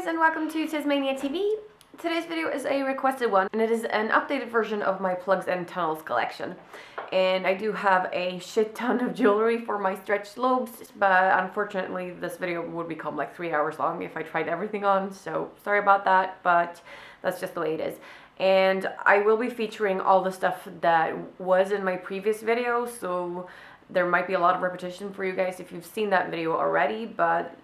guys, and welcome to TezMania TV. Today's video is a requested one, and it is an updated version of my plugs and tunnels collection. And I do have a shit ton of jewelry for my stretched lobes, but unfortunately this video would become like 3 hours long if I tried everything on, so sorry about that, but that's just the way it is. And I will be featuring all the stuff that was in my previous video, so there might be a lot of repetition for you guys if you've seen that video already, but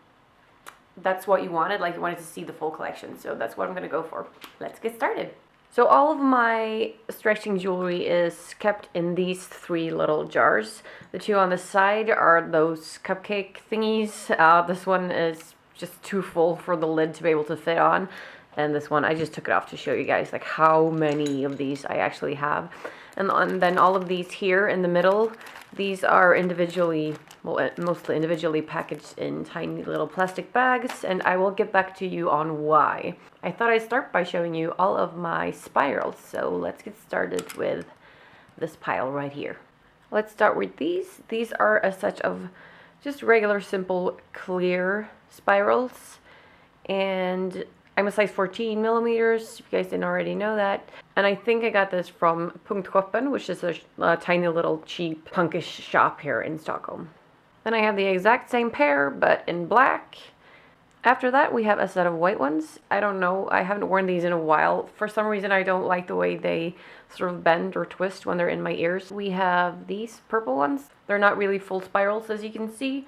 that's what you wanted, like you wanted to see the full collection, so that's what I'm gonna go for. Let's get started. So all of my stretching jewelry is kept in these 3 little jars. The 2 on the side are those cupcake thingies. This one is just too full for the lid to be able to fit on, and this one I just took it off to show you guys like how many of these I actually have. And then all of these here in the middle, these are individually, well, mostly individually packaged in tiny little plastic bags, and I will get back to you on why. I thought I'd start by showing you all of my spirals, so let's get started with this pile right here. Let's start with these. These are a set of just regular, simple, clear spirals, and I'm a size 14 millimeters, if you guys didn't already know that. And I think I got this from Punktoppen, which is a tiny little cheap punkish shop here in Stockholm. Then I have the exact same pair, but in black. After that, we have a set of white ones. I don't know, I haven't worn these in a while. For some reason, I don't like the way they sort of bend or twist when they're in my ears. We have these purple ones. They're not really full spirals, as you can see,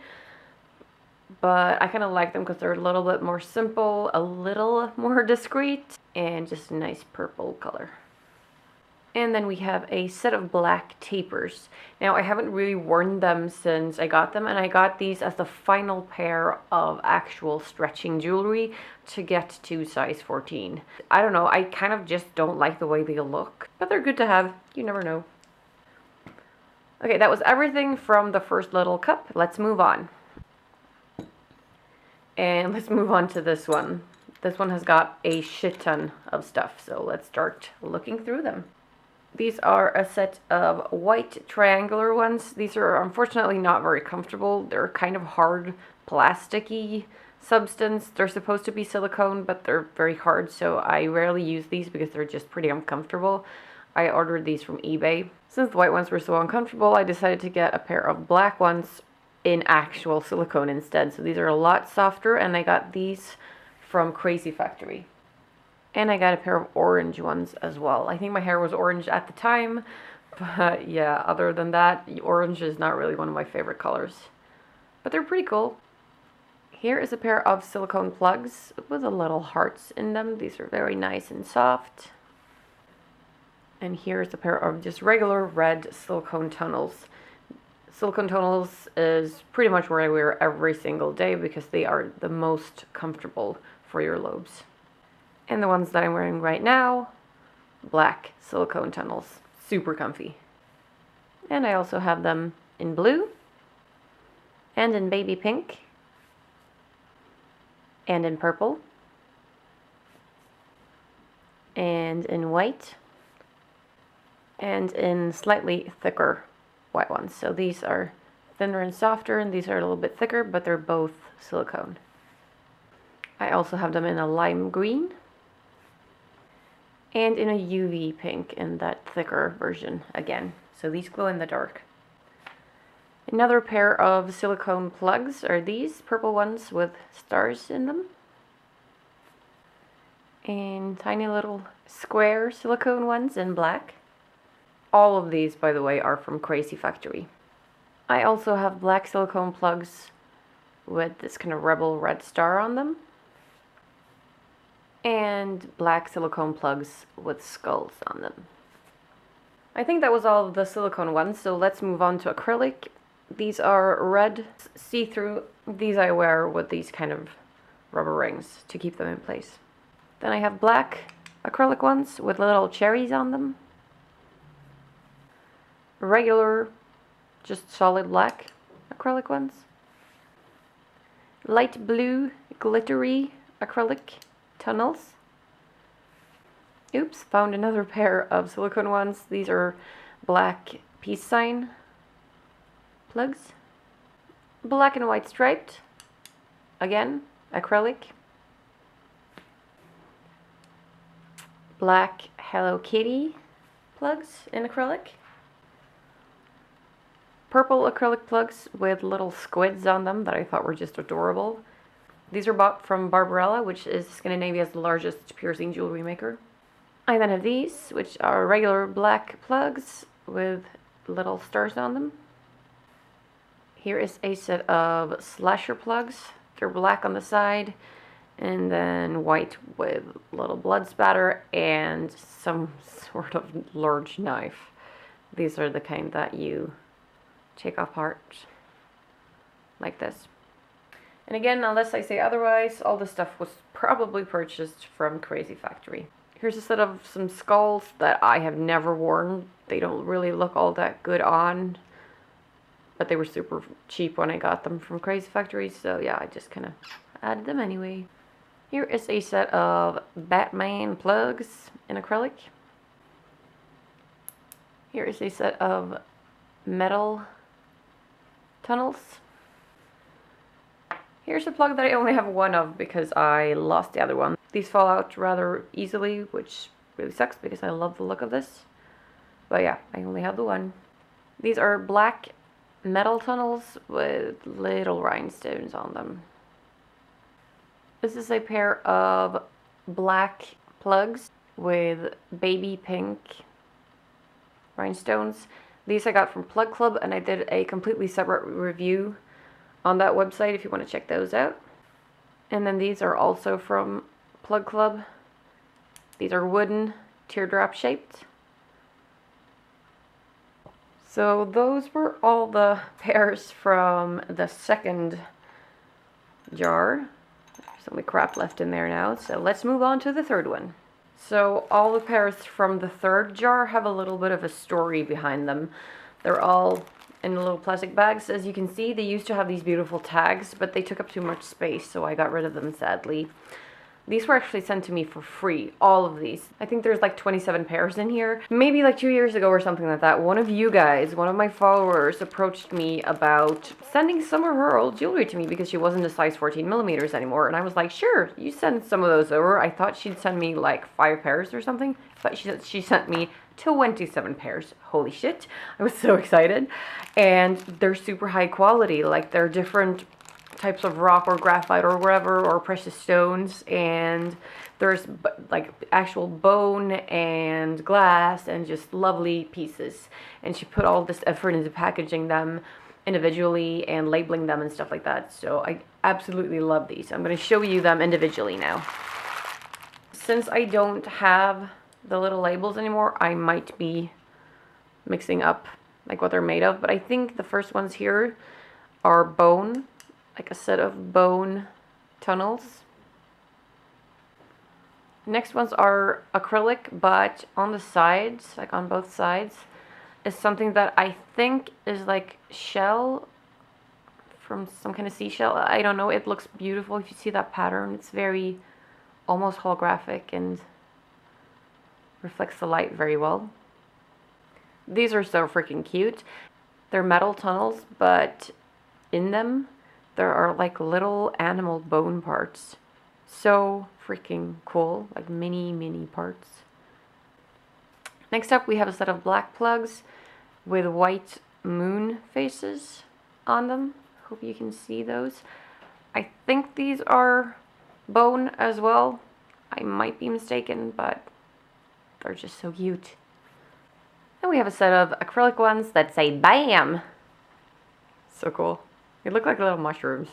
but I kind of like them because they're a little bit more simple, a little more discreet, and just a nice purple color. And then we have a set of black tapers. Now, I haven't really worn them since I got them, and I got these as the final pair of actual stretching jewelry to get to size 14. I don't know, I kind of just don't like the way they look, but they're good to have. You never know. Okay, that was everything from the first little cup. Let's move on. And let's move on to this one. This one has got a shit ton of stuff, so let's start looking through them. These are a set of white triangular ones. These are unfortunately not very comfortable. They're kind of hard, plasticky substance. They're supposed to be silicone, but they're very hard, so I rarely use these because they're just pretty uncomfortable. I ordered these from eBay. Since the white ones were so uncomfortable, I decided to get a pair of black ones in actual silicone instead. So these are a lot softer, and I got these from Crazy Factory. And I got a pair of orange ones as well. I think my hair was orange at the time, but yeah, other than that, orange is not really one of my favorite colors. But they're pretty cool. Here is a pair of silicone plugs with the little hearts in them. These are very nice and soft. And here's a pair of just regular red silicone tunnels. Silicone tunnels is pretty much what I wear every single day because they are the most comfortable for your lobes. And the ones that I'm wearing right now, black silicone tunnels. Super comfy. And I also have them in blue, and in baby pink, and in purple, and in white, and in slightly thicker white ones. So these are thinner and softer, and these are a little bit thicker, but they're both silicone. I also have them in a lime green and in a UV pink in that thicker version again. So these glow in the dark. Another pair of silicone plugs are these purple ones with stars in them. And tiny little square silicone ones in black. All of these, by the way, are from Crazy Factory. I also have black silicone plugs with this kind of rebel red star on them. And black silicone plugs with skulls on them. I think that was all of the silicone ones, so let's move on to acrylic. These are red, see-through. These I wear with these kind of rubber rings to keep them in place. Then I have black acrylic ones with little cherries on them. Regular, just solid black acrylic ones. Light blue, glittery acrylic tunnels. Oops, found another pair of silicone ones. These are black peace sign plugs. Black and white striped. Again, acrylic. black Hello Kitty plugs in acrylic. Purple acrylic plugs with little squids on them that I thought were just adorable. These are bought from Barbarella, which is Scandinavia's largest piercing jewelry maker. I then have these, which are regular black plugs with little stars on them. Here is a set of slasher plugs. They're black on the side and then white with little blood spatter and some sort of large knife. These are the kind that you take apart like this. And again, unless I say otherwise, all this stuff was probably purchased from Crazy Factory. Here's a set of some skulls that I have never worn. They don't really look all that good on, but they were super cheap when I got them from Crazy Factory, so yeah, I just kind of added them anyway. Here is a set of Batman plugs in acrylic. Here is a set of metal tunnels. Here's a plug that I only have one of because I lost the other one. These fall out rather easily, which really sucks because I love the look of this. But yeah, I only have the one. These are black metal tunnels with little rhinestones on them. This is a pair of black plugs with baby pink rhinestones. These I got from Plug Club, and I did a completely separate review on that website if you want to check those out. And then these are also from Plug Club. These are wooden, teardrop shaped. So those were all the pairs from the second jar. There's only crap left in there now, so let's move on to the third one. So all the pairs from the third jar have a little bit of a story behind them. They're all in little plastic bags. As you can see, they used to have these beautiful tags, but they took up too much space, so I got rid of them, sadly. These were actually sent to me for free, all of these. I think there's like 27 pairs in here. Maybe like 2 years ago or something like that, one of you guys, one of my followers, approached me about sending some of her old jewelry to me because she wasn't a size 14 millimeters anymore. And I was like, sure, you send some of those over. I thought she'd send me like 5 pairs or something, but she sent me 27 pairs. Holy shit. I was so excited. And they're super high quality. Like, they're different types of rock or graphite or whatever, or precious stones, and there's like actual bone and glass and just lovely pieces. And she put all this effort into packaging them individually and labeling them and stuff like that. So I absolutely love these. I'm going to show you them individually now. Since I don't have the little labels anymore, I might be mixing up like what they're made of, but I think the first ones here are bone, like a set of bone tunnels. Next ones are acrylic, but on the sides, like on both sides, is something that I think is like shell from some kind of seashell. I don't know, it looks beautiful if you see that pattern. It's very almost holographic and reflects the light very well. These are so freaking cute. They're metal tunnels, but in them there are like little animal bone parts. So freaking cool, like mini parts. Next up we have a set of black plugs with white moon faces on them. Hope you can see those. I think these are bone as well. I might be mistaken, but they're just so cute. Then we have a set of acrylic ones that say BAM! So cool. They look like little mushrooms.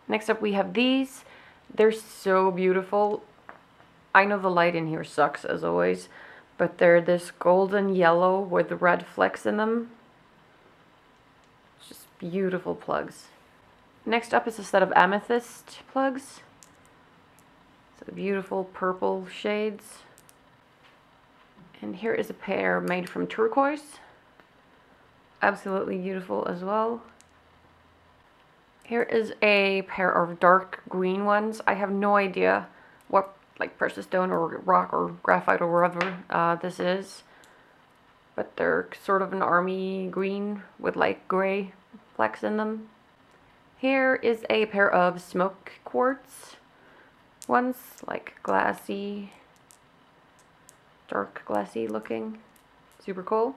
Next up we have these. They're so beautiful. I know the light in here sucks as always, but they're this golden yellow with red flecks in them. Just beautiful plugs. Next up is a set of amethyst plugs. So beautiful purple shades. And here is a pair made from turquoise. Absolutely beautiful as well. Here is a pair of dark green ones. I have no idea what like precious stone or rock or graphite or whatever this is. But they're sort of an army green with light gray flecks in them. Here is a pair of smoke quartz ones, like glassy dark glassy looking. Super cool.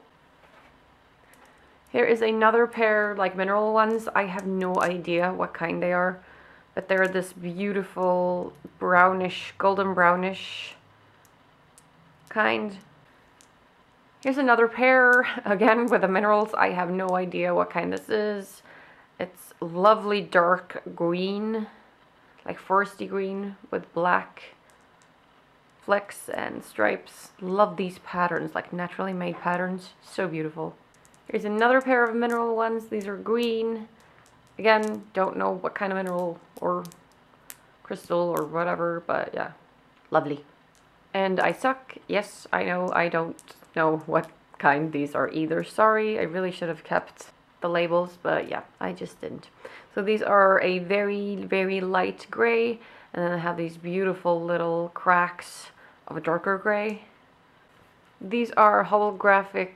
Here is another pair, like mineral ones. I have no idea what kind they are, but they're this beautiful brownish, golden brownish kind. Here's another pair, again with the minerals. I have no idea what kind this is. It's lovely dark green, like foresty green with black flecks and stripes. Love these patterns, like naturally made patterns. So beautiful. Here's another pair of mineral ones. These are green. Again, don't know what kind of mineral or crystal or whatever, but yeah, lovely. And I suck. Yes, I know I don't know what kind these are either. Sorry, I really should have kept the labels, but yeah, I just didn't. So these are a very, very light gray, and then I have these beautiful little cracks of a darker gray. These are holographic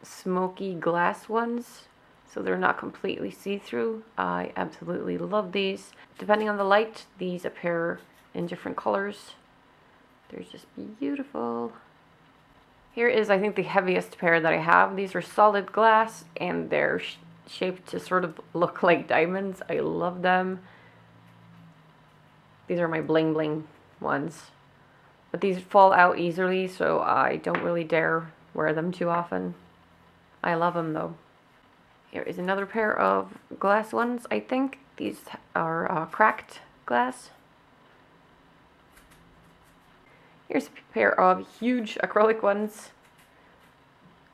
smoky glass ones, so they're not completely see-through. I absolutely love these. Depending on the light, these appear in different colors. They're just beautiful. Here is, I think, the heaviest pair that I have. These are solid glass, and they're shaped to sort of look like diamonds. I love them. These are my bling bling ones. But these fall out easily, so I don't really dare wear them too often. I love them though. Here is another pair of glass ones, I think. These are cracked glass. Here's a pair of huge acrylic ones.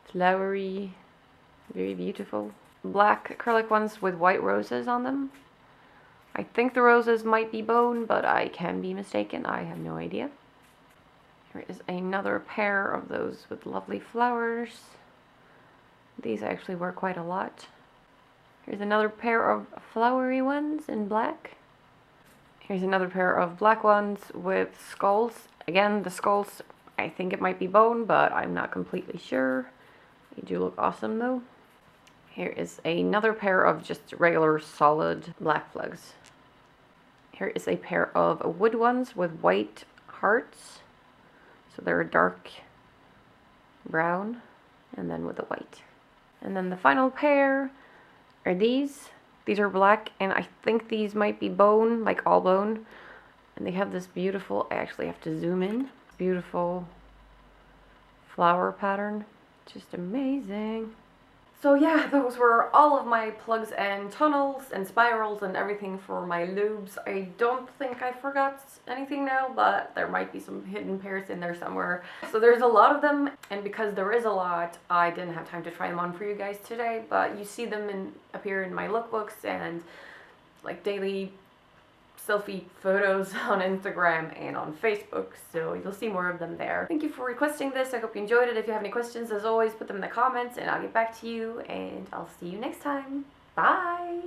Flowery, very beautiful. Black acrylic ones with white roses on them. I think the roses might be bone, but I can be mistaken. I have no idea. Here is another pair of those with lovely flowers. These I actually wear quite a lot. Here's another pair of flowery ones in black. Here's another pair of black ones with skulls. Again, the skulls, I think it might be bone, but I'm not completely sure. They do look awesome though. Here is another pair of just regular solid black plugs. Here is a pair of wood ones with white hearts. So they're a dark brown and then with a white. And then the final pair are these. These are black, and I think these might be bone, like all bone. And they have this beautiful, I actually have to zoom in, beautiful flower pattern. Just amazing. So yeah, those were all of my plugs and tunnels and spirals and everything for my lubes. I don't think I forgot anything now, but there might be some hidden pairs in there somewhere. So there's a lot of them, and because there is a lot, I didn't have time to try them on for you guys today, but you see them appear in my lookbooks and like daily selfie photos on Instagram and on Facebook, so you'll see more of them there. Thank you for requesting this. I hope you enjoyed it. If you have any questions, as always, put them in the comments and I'll get back to you, and I'll see you next time. Bye!